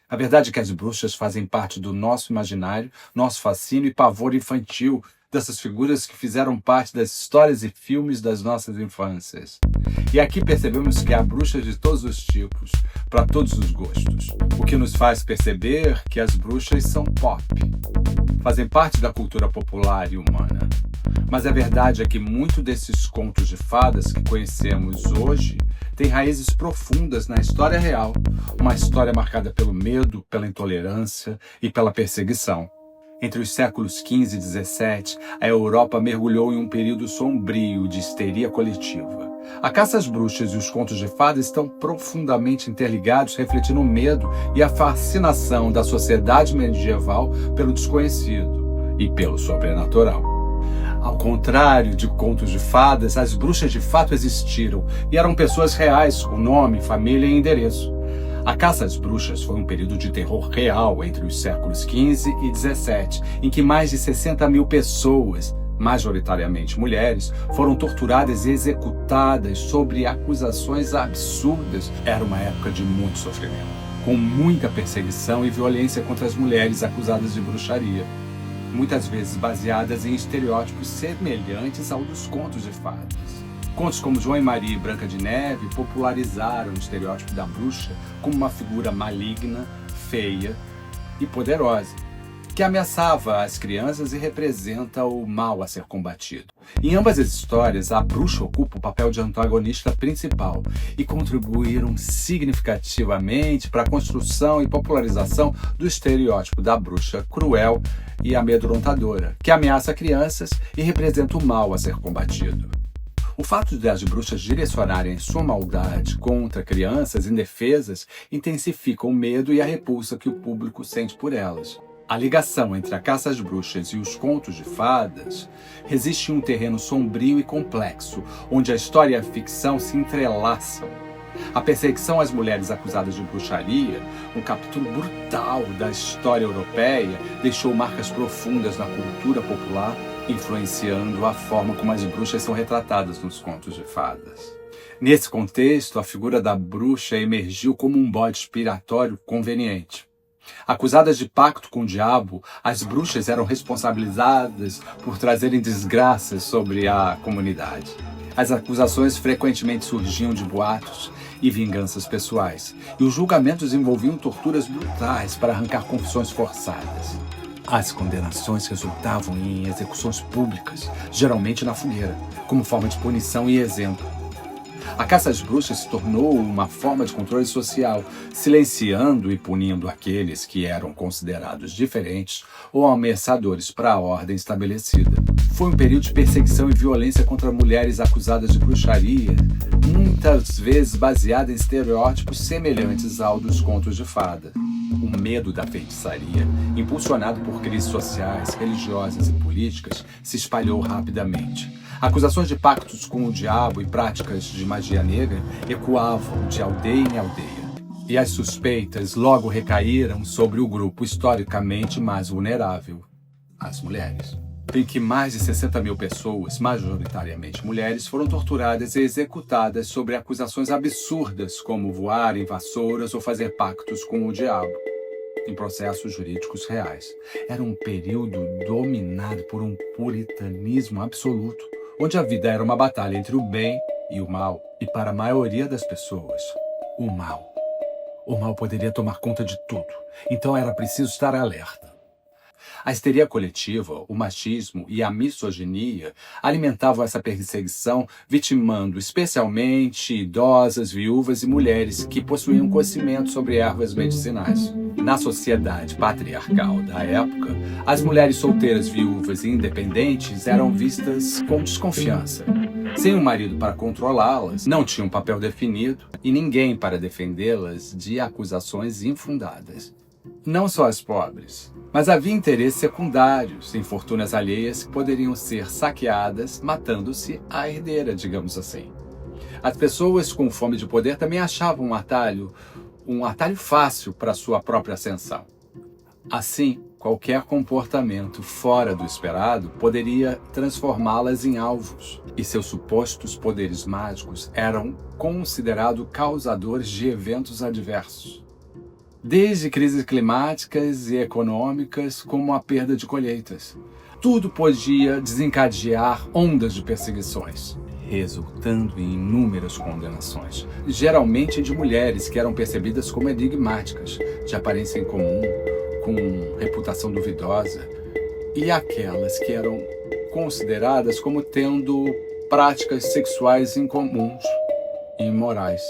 A verdade é que as bruxas fazem parte do nosso imaginário, nosso fascínio e pavor infantil, dessas figuras que fizeram parte das histórias e filmes das nossas infâncias. E aqui percebemos que há bruxas de todos os tipos, para todos os gostos, o que nos faz perceber que as bruxas são pop, fazem parte da cultura popular e humana. Mas a verdade é que muitos desses contos de fadas que conhecemos hoje têm raízes profundas na história real, uma história marcada pelo medo, pela intolerância e pela perseguição. Entre os séculos XV e XVII, a Europa mergulhou em um período sombrio de histeria coletiva. A caça às bruxas e os contos de fadas estão profundamente interligados, refletindo o medo e a fascinação da sociedade medieval pelo desconhecido e pelo sobrenatural. Ao contrário de contos de fadas, as bruxas de fato existiram e eram pessoas reais, com nome, família e endereço. A caça às bruxas foi um período de terror real entre os séculos XV e XVII, em que mais de 60 mil pessoas, majoritariamente mulheres, foram torturadas e executadas sob acusações absurdas. Era uma época de muito sofrimento, com muita perseguição e violência contra as mulheres acusadas de bruxaria, muitas vezes baseadas em estereótipos semelhantes ao dos contos de fadas. Contos como João e Maria e Branca de Neve popularizaram o estereótipo da bruxa como uma figura maligna, feia e poderosa, que ameaçava as crianças e representa o mal a ser combatido. Em ambas as histórias, a bruxa ocupa o papel de antagonista principal e contribuíram significativamente para a construção e popularização do estereótipo da bruxa cruel e amedrontadora, que ameaça crianças e representa o mal a ser combatido. O fato de as bruxas direcionarem sua maldade contra crianças indefesas intensifica o medo e a repulsa que o público sente por elas. A ligação entre a caça às bruxas e os contos de fadas resiste em um terreno sombrio e complexo, onde a história e a ficção se entrelaçam. A perseguição às mulheres acusadas de bruxaria, um capítulo brutal da história europeia, deixou marcas profundas na cultura popular, influenciando a forma como as bruxas são retratadas nos contos de fadas. Nesse contexto, a figura da bruxa emergiu como um bode expiatório conveniente. Acusadas de pacto com o diabo, as bruxas eram responsabilizadas por trazerem desgraças sobre a comunidade. As acusações frequentemente surgiam de boatos e vinganças pessoais, e os julgamentos envolviam torturas brutais para arrancar confissões forçadas. As condenações resultavam em execuções públicas, geralmente na fogueira, como forma de punição e exemplo. A caça às bruxas se tornou uma forma de controle social, silenciando e punindo aqueles que eram considerados diferentes ou ameaçadores para a ordem estabelecida. Foi um período de perseguição e violência contra mulheres acusadas de bruxaria, muitas vezes baseada em estereótipos semelhantes ao dos contos de fada. O medo da feitiçaria, impulsionado por crises sociais, religiosas e políticas, se espalhou rapidamente. Acusações de pactos com o diabo e práticas de magia negra ecoavam de aldeia em aldeia. E as suspeitas logo recaíram sobre o grupo historicamente mais vulnerável, as mulheres. Em que mais de 60 mil pessoas, majoritariamente mulheres, foram torturadas e executadas sobre acusações absurdas como voar em vassouras ou fazer pactos com o diabo, em processos jurídicos reais. Era um período dominado por um puritanismo absoluto, onde a vida era uma batalha entre o bem e o mal. E para a maioria das pessoas, o mal poderia tomar conta de tudo, então era preciso estar alerta. A histeria coletiva, o machismo e a misoginia alimentavam essa perseguição, vitimando especialmente idosas, viúvas e mulheres que possuíam conhecimento sobre ervas medicinais. Na sociedade patriarcal da época, as mulheres solteiras, viúvas e independentes eram vistas com desconfiança. Sem um marido para controlá-las, não tinha um papel definido e ninguém para defendê-las de acusações infundadas. Não só as pobres, mas havia interesses secundários em fortunas alheias que poderiam ser saqueadas, matando-se a herdeira, digamos assim. As pessoas com fome de poder também achavam um atalho fácil para sua própria ascensão. Assim, qualquer comportamento fora do esperado poderia transformá-las em alvos, e seus supostos poderes mágicos eram considerados causadores de eventos adversos. desde crises climáticas e econômicas, como a perda de colheitas. Tudo podia desencadear ondas de perseguições, resultando em inúmeras condenações, geralmente de mulheres que eram percebidas como enigmáticas, de aparência incomum, com reputação duvidosa, e aquelas que eram consideradas como tendo práticas sexuais incomuns e imorais.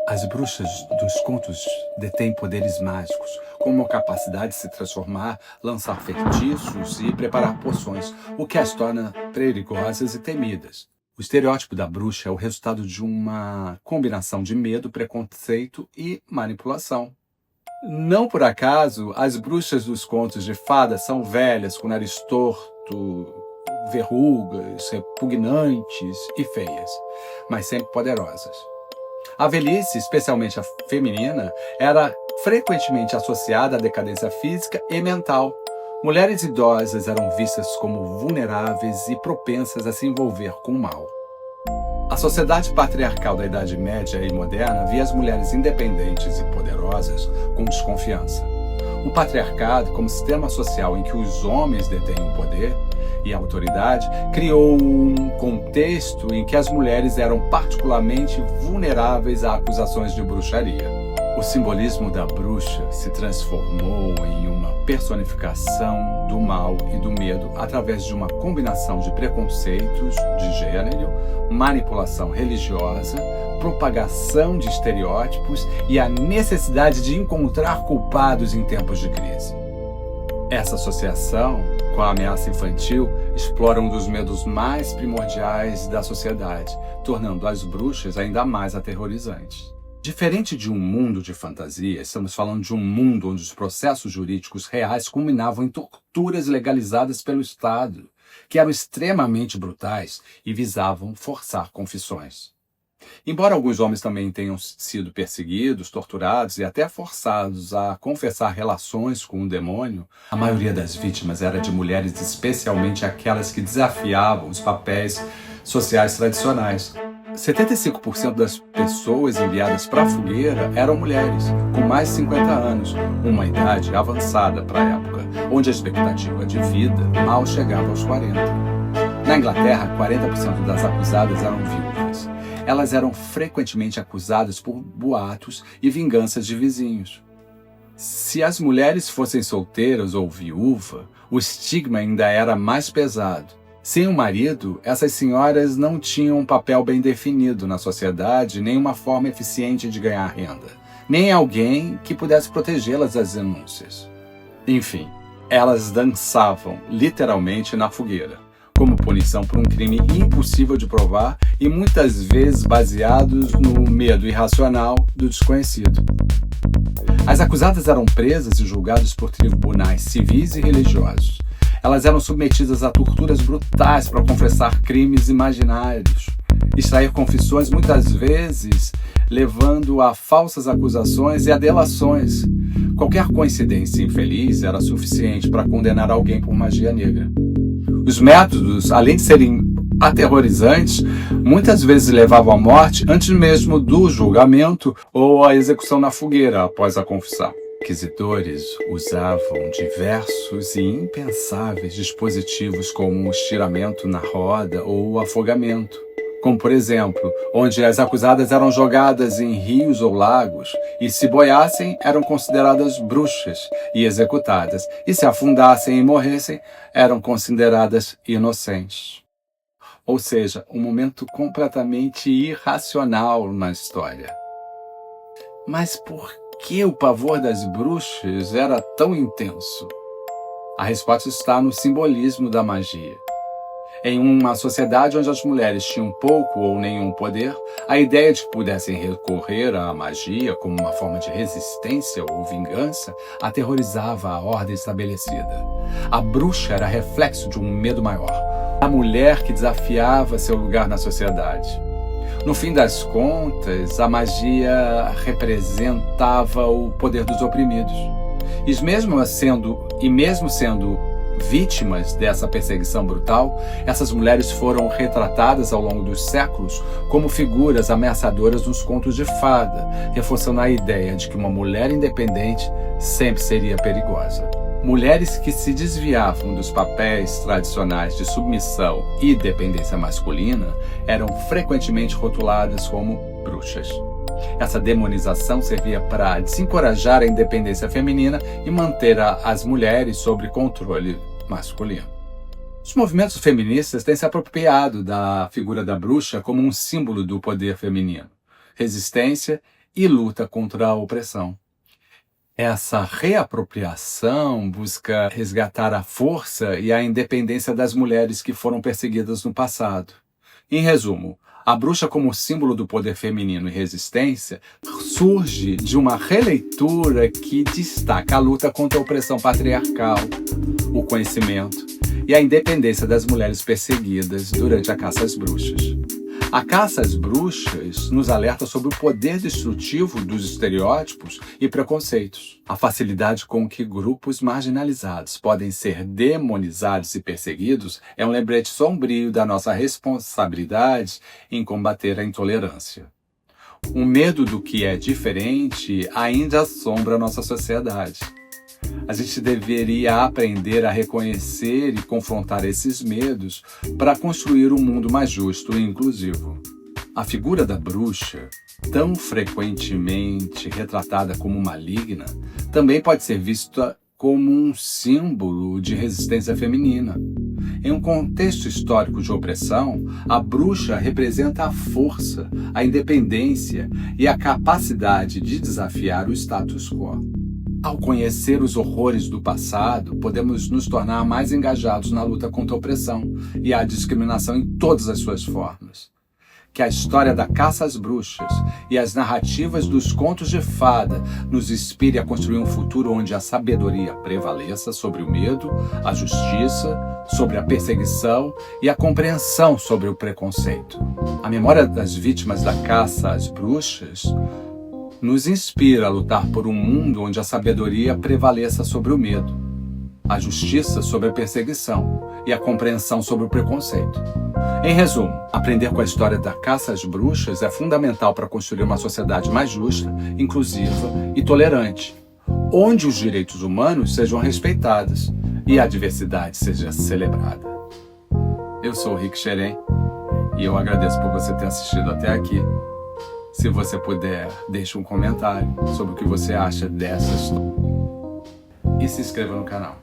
As bruxas dos contos detêm poderes mágicos, como a capacidade de se transformar, lançar feitiços e preparar poções, o que as torna perigosas e temidas. O estereótipo da bruxa é o resultado de uma combinação de medo, preconceito e manipulação. Não por acaso, as bruxas dos contos de fadas são velhas, com nariz torto, verrugas, repugnantes e feias, mas sempre poderosas. A velhice, especialmente a feminina, era frequentemente associada à decadência física e mental. Mulheres idosas eram vistas como vulneráveis e propensas a se envolver com o mal. A sociedade patriarcal da Idade Média e moderna via as mulheres independentes e poderosas com desconfiança. O patriarcado, como sistema social em que os homens detêm o poder e a autoridade, criou um contexto em que as mulheres eram particularmente vulneráveis a acusações de bruxaria. O simbolismo da bruxa se transformou em uma personificação do mal e do medo através de uma combinação de preconceitos de gênero, manipulação religiosa, propagação de estereótipos e a necessidade de encontrar culpados em tempos de crise. Essa associação com a ameaça infantil explora um dos medos mais primordiais da sociedade, tornando as bruxas ainda mais aterrorizantes. Diferente de um mundo de fantasia, estamos falando de um mundo onde os processos jurídicos reais culminavam em torturas legalizadas pelo Estado, que eram extremamente brutais e visavam forçar confissões. Embora alguns homens também tenham sido perseguidos, torturados e até forçados a confessar relações com o demônio, a maioria das vítimas era de mulheres, especialmente aquelas que desafiavam os papéis sociais tradicionais. 75% das pessoas enviadas para a fogueira eram mulheres, com mais de 50 anos, uma idade avançada para a época, onde a expectativa de vida mal chegava aos 40. Na Inglaterra, 40% das acusadas eram viúvas. Elas eram frequentemente acusadas por boatos e vinganças de vizinhos. Se as mulheres fossem solteiras ou viúva, o estigma ainda era mais pesado. Sem um marido, essas senhoras não tinham um papel bem definido na sociedade, nem uma forma eficiente de ganhar renda, nem alguém que pudesse protegê-las das denúncias. Enfim, elas dançavam literalmente na fogueira, como punição por um crime impossível de provar e muitas vezes baseados no medo irracional do desconhecido. As acusadas eram presas e julgadas por tribunais civis e religiosos. Elas eram submetidas a torturas brutais para confessar crimes imaginários, extrair confissões, muitas vezes levando a falsas acusações e a delações. Qualquer coincidência infeliz era suficiente para condenar alguém por magia negra. Os métodos, além de serem aterrorizantes, muitas vezes levavam à morte antes mesmo do julgamento ou à execução na fogueira após a confissão. Inquisidores usavam diversos e impensáveis dispositivos como o estiramento na roda ou o afogamento, como por exemplo, onde as acusadas eram jogadas em rios ou lagos e se boiassem eram consideradas bruxas e executadas, e se afundassem e morressem eram consideradas inocentes. Ou seja, um momento completamente irracional na história. Mas por que o pavor das bruxas era tão intenso? A resposta está no simbolismo da magia. Em uma sociedade onde as mulheres tinham pouco ou nenhum poder, a ideia de que pudessem recorrer à magia como uma forma de resistência ou vingança aterrorizava a ordem estabelecida. A bruxa era reflexo de um medo maior, a mulher que desafiava seu lugar na sociedade. No fim das contas, a magia representava o poder dos oprimidos. E mesmo sendo Vítimas dessa perseguição brutal, essas mulheres foram retratadas ao longo dos séculos como figuras ameaçadoras nos contos de fada, reforçando a ideia de que uma mulher independente sempre seria perigosa. Mulheres que se desviavam dos papéis tradicionais de submissão e dependência masculina eram frequentemente rotuladas como bruxas. Essa demonização servia para desencorajar a independência feminina e manter as mulheres sob controle masculino. Os movimentos feministas têm se apropriado da figura da bruxa como um símbolo do poder feminino, resistência e luta contra a opressão. Essa reapropriação busca resgatar a força e a independência das mulheres que foram perseguidas no passado. Em resumo, a bruxa como símbolo do poder feminino e resistência surge de uma releitura que destaca a luta contra a opressão patriarcal, o conhecimento e a independência das mulheres perseguidas durante a caça às bruxas. A caça às bruxas nos alerta sobre o poder destrutivo dos estereótipos e preconceitos. A facilidade com que grupos marginalizados podem ser demonizados e perseguidos é um lembrete sombrio da nossa responsabilidade em combater a intolerância. O medo do que é diferente ainda assombra a nossa sociedade. A gente deveria aprender a reconhecer e confrontar esses medos para construir um mundo mais justo e inclusivo. A figura da bruxa, tão frequentemente retratada como maligna, também pode ser vista como um símbolo de resistência feminina. Em um contexto histórico de opressão, a bruxa representa a força, a independência e a capacidade de desafiar o status quo. Ao conhecer os horrores do passado, podemos nos tornar mais engajados na luta contra a opressão e a discriminação em todas as suas formas. Que a história da caça às bruxas e as narrativas dos contos de fada nos inspire a construir um futuro onde a sabedoria prevaleça sobre o medo, a justiça, sobre a perseguição e a compreensão sobre o preconceito. A memória das vítimas da caça às bruxas nos inspira a lutar por um mundo onde a sabedoria prevaleça sobre o medo, a justiça sobre a perseguição e a compreensão sobre o preconceito. Em resumo, aprender com a história da caça às bruxas é fundamental para construir uma sociedade mais justa, inclusiva e tolerante, onde os direitos humanos sejam respeitados e a diversidade seja celebrada. Eu sou o Rick Xeren e eu agradeço por você ter assistido até aqui. Se você puder, deixe um comentário sobre o que você acha dessa história. E se inscreva no canal.